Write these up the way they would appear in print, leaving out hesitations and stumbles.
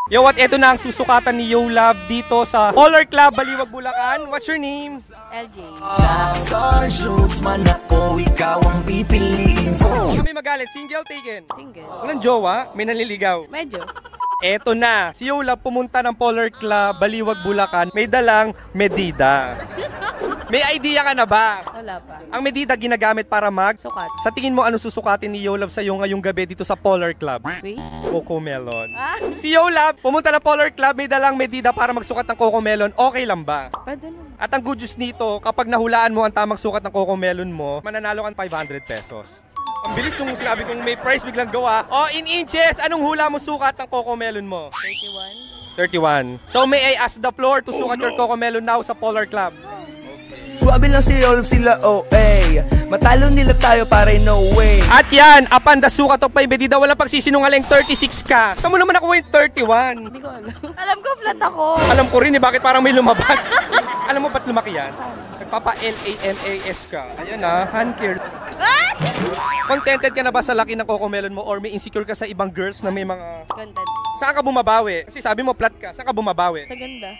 Yo, what? Eto na ang susukatan ni Yo Love dito sa Polar Club, Baliwag, Bulacan. What's your name? LJ. Kami magalit. Single, taken? Single. Walang jowa? May nanliligaw? Medyo. Eto na. Si Yo Love pumunta ng Polar Club, Baliwag, Bulacan. May dalang medida. May idea ka na ba? Wala pa. Ang medida ginagamit para Sukat. Sa tingin mo, ano susukatin ni Yo Love sa'yo ngayong gabi dito sa Polar Club? Waist? Coco Melon. Ah? Si Yo Love, pumunta ng Polar Club, may dalang medida para magsukat ng Coco Melon. Okay lang ba? Pwede naman. At ang good news nito, kapag nahulaan mo ang tamang sukat ng Coco Melon mo, mananalo kang 500 pesos. Ang bilis nung sinabi kong may price biglang gawa. Oh, in inches, anong hula mo sukat ng Coco Melon mo? 31. 31. So may I ask the floor to sukat your Coco Melon now sa Polar Club? Suwabe lang si Rolf sila OA. Matalo nila tayo pare no way. At yan, apan the sukat of may medida, walang pagsisinungaling, 36 ka. Saan mo naman nakuha yung 31? Hindi ko alam. Alam ko, flat ako. Alam ko rin bakit parang may lumabas. Alam mo ba't lumaki yan? Nagpapa-LAMAS ka. Ayan hand care. Contented ka na ba sa laki ng Coco Melon mo or may insecure ka sa ibang girls na may mga... Content. Saan ka bumabawi? Kasi sabi mo flat ka. Saan ka bumabawi? Sa ganda.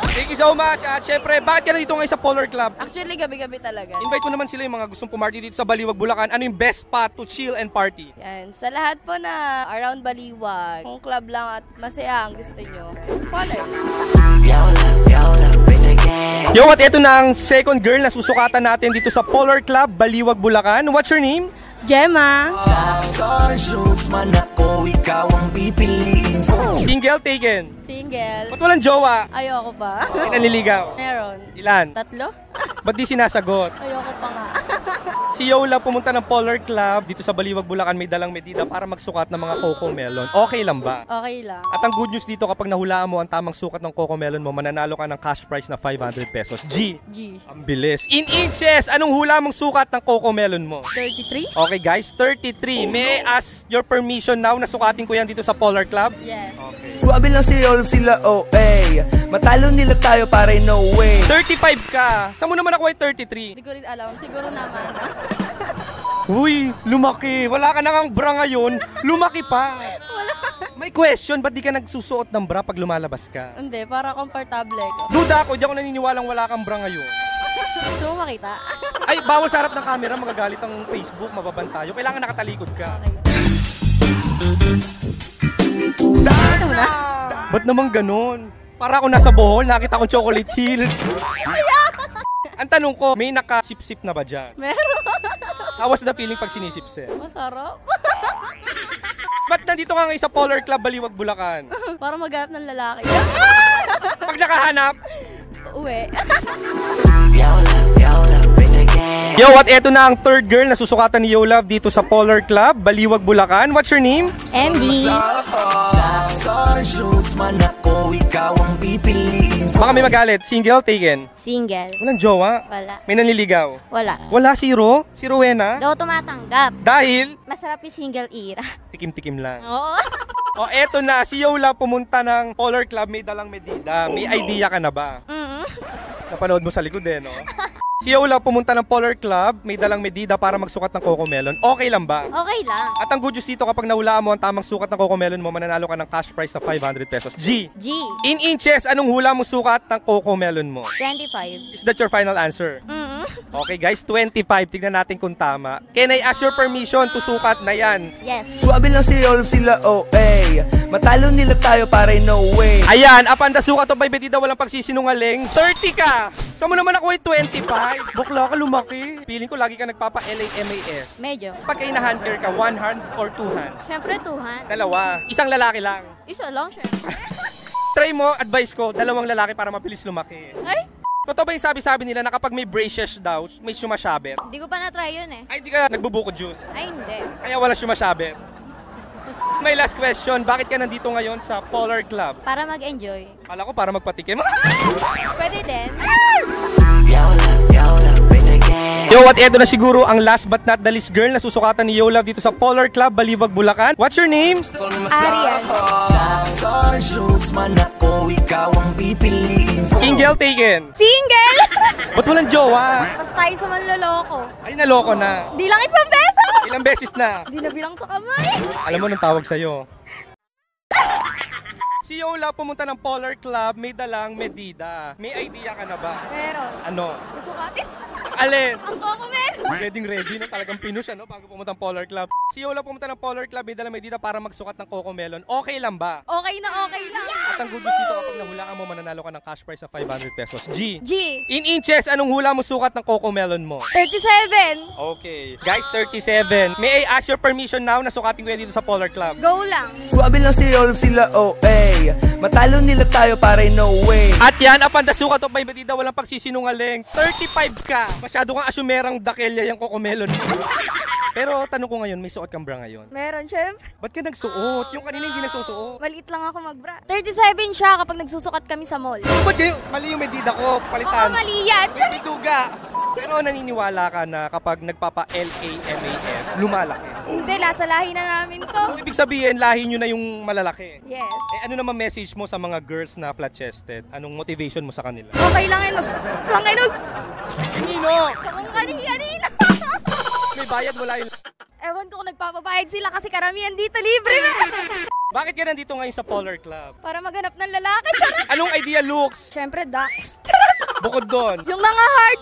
Thank you so much. At syempre, bakit ka na dito ngayon sa Polar Club? Actually, gabi-gabi talaga. Invite mo naman sila yung mga gustong pumarty dito sa Baliwag, Bulacan. Ano yung best spot to chill and party? Yan. Sa lahat po na around Baliwag, kung club lang at masaya ang gusto nyo, follow. Yo, what? Ito na ang second girl na susukatan natin dito sa Polar Club, Baliwag, Bulacan. What's your name? Gemma. Single, taken? Single. Ba't walang jowa? Ayoko pa. May nanliligaw? Meron. Ilan? 3? Ba't di sinasagot? Ayoko pa nga. Si Yo Love pumunta ng Polar Club dito sa Baliwag, Bulacan, may dalang medida para magsukat ng mga Coco Melon. Okay lang ba? Okay lang. At ang good news dito, kapag nahulaan mo ang tamang sukat ng Coco Melon mo, mananalo ka ng cash prize na 500 pesos. G. Ang bilis. In inches, anong hula mong sukat ng Coco Melon mo? 33? Okay guys, 33. May I ask your permission now na sukatin ko yan dito sa Polar Club? Yes. Okay. Suwabe lang si Rolf sila OA. Matalo nila tayo pare no way. 35 ka. Saan mo naman ako ay 33? Hindi ko rin alam. Siguro naman. Uy, lumaki. Wala ka na ngang bra ngayon. Lumaki pa. Wala. May question, ba't di ka nagsusuot ng bra pag lumalabas ka? Hindi, para komportable ko. Duda ako, di ako naniniwalang wala kang bra ngayon. Gusto mo makita? Ay, bawal sa harap ng camera, magagalit ang Facebook, mababantayo. Kailangan nakatalikod ka. Ito mo na? Ba't naman ganun? Para ako nasa Bohol, nakita kong Chocolate Hills. Ang tanong ko, may nakasip-sip na ba dyan? Meron. How was the feeling pag sinisip-sip? Masarap. Ba't nandito ka ngayon sa Polar Club, Baliwag, Bulacan? Para maghanap ng lalaki. Pag nakahanap, Uwi. yo, what? Eto na ang third girl na susukatan ni Yo Love dito sa Polar Club, Baliwag, Bulacan. What's your name? MG. Baka may magalit. Single, taken? Single. Walang jowa? Wala. May nanliligaw? Wala. Wala, zero? Si Rowena? Daw tumatanggap. Dahil, Masarap yung single era. tikim-tikim lang. Oo. O, eto na. Si Yo Love pumunta ng Polar Club, may dalang medida. May idea ka na ba? Napanood mo sa likod no? Si Yo Love pumunta ng Polar Club, may dalang medida para magsukat ng Coco Melon. Okay lang ba? Okay lang. At ang good news dito, kapag nahulaan mo ang tamang sukat ng Coco Melon mo, mananalo ka ng cash prize na 500 pesos. G. G. In inches, anong hula mo sukat ng Coco Melon mo? 25. Is that your final answer? Okay guys, 25. Tignan natin kung tama. Can I ask your permission to sukat na yan? Yes. Suwabe lang si Rolf sila OA. Matalo nila tayo pare no way. Ayan, apan the sukat of my medida, walang pagsisinungaling. 30 ka! Saan mo naman ako ay 25? Bukla ka, lumaki. Feeling ko lagi ka nagpapa-LAMAS. Medyo. Pag hand care ka, one hand or two hand? Siyempre, 2 hand. Dalawa. Isang lalaki lang. Isa lang, syempre. Try mo, advice ko, dalawang lalaki para mabilis lumaki. Ay, Totoo ba yung sabi-sabi nila na kapag may braces daw, may sumasabit? hindi ko pa na-try yun eh. Ay, di ka nagbubuko juice. Ay, hindi. Kaya wala sumasabit. My last question, bakit ka nandito ngayon sa Polar Club? Para mag-enjoy. Kala ko para magpatikim. Pwede din. Yo, what? Eto na siguro ang last but not the least girl na susukatan ni Yo Love dito sa Polar Club, Baliwag, Bulacan. What's your name? Arian. Single, taken? Single! Ba't walang jowa? Basta tayo sa manloloko. Ay, naloko na. Di lang isang beso! Ilang beses na? Di na bilang sa kamay. Alam mo nung tawag sa'yo. Si Yola pumunta ng Polar Club, may dalang medida. May idea ka na ba? Meron. Ano? Susukatin. Alin? Ang Cocomelon. Ready na talagang pinush bago pumunta ng Polar Club. Si Yola pumunta ng Polar Club, may dalang medida para magsukat ng Cocomelon. Okay lang ba? Okay na okay lang. At ang good news dito, kapag nahulaan mo, mananalo ka ng cash prize na 500 pesos. G. G. In inches, anong hula mo sukat ng Cocomelon mo? 37. Okay. Guys, 37. May I ask your permission now na sukatin ko yan dito sa Polar Club? Go lang. Swabe lang si Yolf sila OA. Matalo nila tayo para no way. At yan, upon the sukat of my medida, walang pagsisinungaling. 35 ka. Masyado kang asumerang dakelya yung Cocomelon mo. Pero tanong ko ngayon, may suot kang bra ngayon? Meron, syempre. Ba't ka nagsuot? Yung kanina hindi nagsusuot. Maliit lang ako magbra. 37 siya kapag nagsusukat kami sa mall. Ba't kayo? Mali yung medida ko. Oo, Palitan. mali yan. May duga. Pero naniniwala ka na kapag nagpapa-LAMAS, lumalaki. Hindi, nasa lahi na namin to. So, ibig sabihin, lahi nyo na yung malalaki. Yes. Eh, ano naman message mo sa mga girls na flat-chested? Anong motivation mo sa kanila? Okay lang yun. Saan kayo nag... Kanino? Sa kung kanina. May bayad wala yun. Ewan ko kung nagpapabayad sila kasi karamihan dito libre na. Bakit ka nandito ngayon sa Polar Club? Para maghanap ng lalaki. Charot. Anong idea looks? Syempre, ducks. Bukod doon. Yung mga heart.